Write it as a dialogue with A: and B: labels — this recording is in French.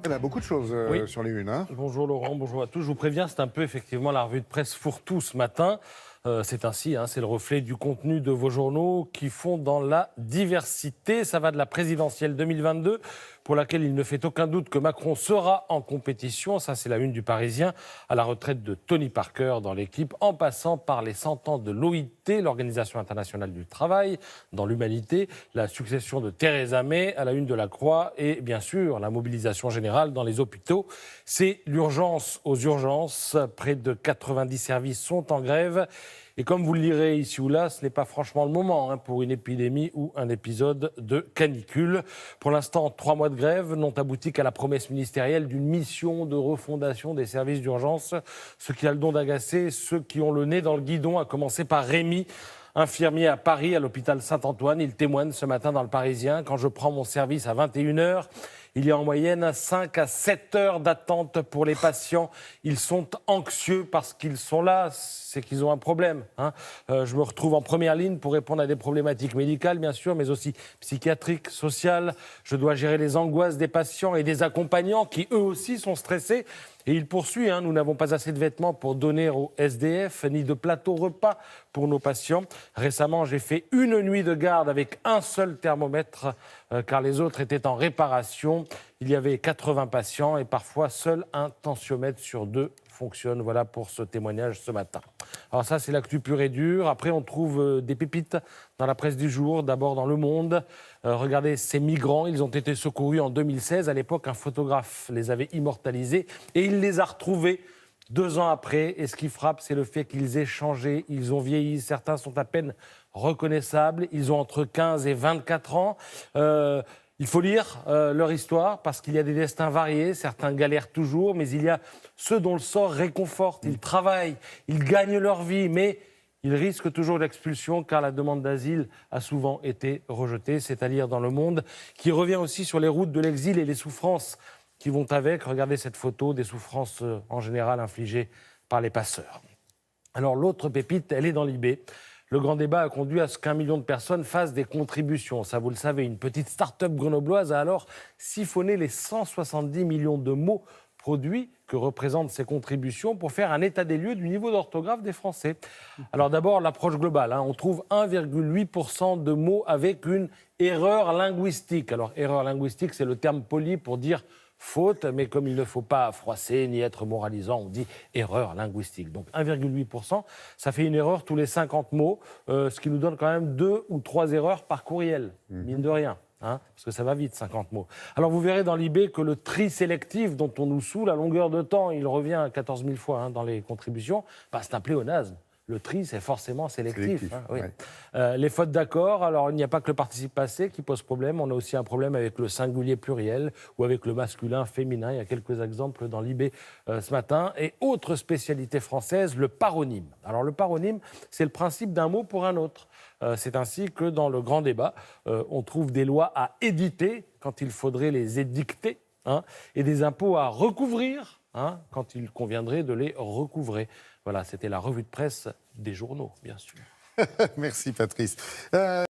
A: Il y a beaucoup de choses
B: Oui.
A: sur les unes. Hein.
B: Bonjour Laurent, bonjour à tous. Je vous préviens, c'est un peu effectivement la revue de presse fourre-tout ce matin. C'est ainsi, c'est le reflet du contenu de vos journaux qui font dans la diversité. Ça va de la présidentielle 2022, pour laquelle il ne fait aucun doute que Macron sera en compétition. Ça, c'est la une du Parisien, à la retraite de Tony Parker dans l'équipe, en passant par les 100 ans de l'OIT, l'Organisation internationale du travail, dans l'humanité, la succession de Theresa May à la une de la Croix et, bien sûr, la mobilisation générale dans les hôpitaux. C'est l'urgence aux urgences. Près de 90 services sont en grève. Et comme vous le lirez ici ou là, ce n'est pas franchement le moment pour une épidémie ou un épisode de canicule. Pour l'instant, 3 mois de grève n'ont abouti qu'à la promesse ministérielle d'une mission de refondation des services d'urgence. Ce qui a le don d'agacer ceux qui ont le nez dans le guidon, à commencer par Rémi, infirmier à Paris, à l'hôpital Saint-Antoine. Il témoigne ce matin dans Le Parisien. Quand je prends mon service à 21h, il y a en moyenne 5 à 7 heures d'attente pour les patients. Ils sont anxieux parce qu'ils sont là, c'est qu'ils ont un problème. Je me retrouve en première ligne pour répondre à des problématiques médicales, bien sûr, mais aussi psychiatriques, sociales. Je dois gérer les angoisses des patients et des accompagnants qui, eux aussi, sont stressés. Et il poursuit, nous n'avons pas assez de vêtements pour donner aux SDF, ni de plateau repas pour nos patients. Récemment, j'ai fait une nuit de garde avec un seul thermomètre, car les autres étaient en réparation. Il y avait 80 patients et parfois seul un tensiomètre sur 2 fonctionne. Voilà pour ce témoignage ce matin. Alors ça, c'est l'actu pure et dure. Après, on trouve des pépites dans la presse du jour, d'abord dans Le Monde. Regardez, ces migrants, ils ont été secourus en 2016. À l'époque, un photographe les avait immortalisés et il les a retrouvés 2 ans après. Et ce qui frappe, c'est le fait qu'ils aient changé, ils ont vieilli. Certains sont à peine reconnaissables. Ils ont entre 15 et 24 ans. Il faut lire leur histoire parce qu'il y a des destins variés. Certains galèrent toujours, mais il y a ceux dont le sort réconforte. Ils travaillent, ils gagnent leur vie, mais ils risquent toujours l'expulsion car la demande d'asile a souvent été rejetée. C'est à lire dans Le Monde, qui revient aussi sur les routes de l'exil et les souffrances qui vont avec. Regardez cette photo, des souffrances en général infligées par les passeurs. Alors l'autre pépite, elle est dans l'IB. Le grand débat a conduit à ce qu'1 million de personnes fassent des contributions. Ça, vous le savez, une petite start-up grenobloise a alors siphonné les 170 millions de mots produits que représentent ces contributions pour faire un état des lieux du niveau d'orthographe des Français. Alors d'abord, l'approche globale. On trouve 1,8% de mots avec une erreur linguistique. Alors, erreur linguistique, c'est le terme poli pour dire faute, mais comme il ne faut pas froisser ni être moralisant, on dit erreur linguistique. Donc 1,8%, ça fait une erreur tous les 50 mots, ce qui nous donne quand même 2 ou 3 erreurs par courriel, mine de rien. Parce que ça va vite, 50 mots. Alors vous verrez dans l'IB que le tri sélectif dont on nous saoule à longueur de temps, il revient 14 000 fois dans les contributions, c'est un pléonasme. Le tri, c'est forcément sélectif. Oui.
A: Ouais.
B: Les fautes d'accord, alors il n'y a pas que le participe passé qui pose problème, on a aussi un problème avec le singulier pluriel ou avec le masculin féminin. Il y a quelques exemples dans l'IB ce matin. Et autre spécialité française, le paronyme. Alors le paronyme, c'est le principe d'un mot pour un autre. C'est ainsi que dans le grand débat, on trouve des lois à éditer quand il faudrait les édicter, et des impôts à recouvrir quand il conviendrait de les recouvrer. Voilà, c'était la revue de presse des journaux, bien sûr.
A: Merci Patrice.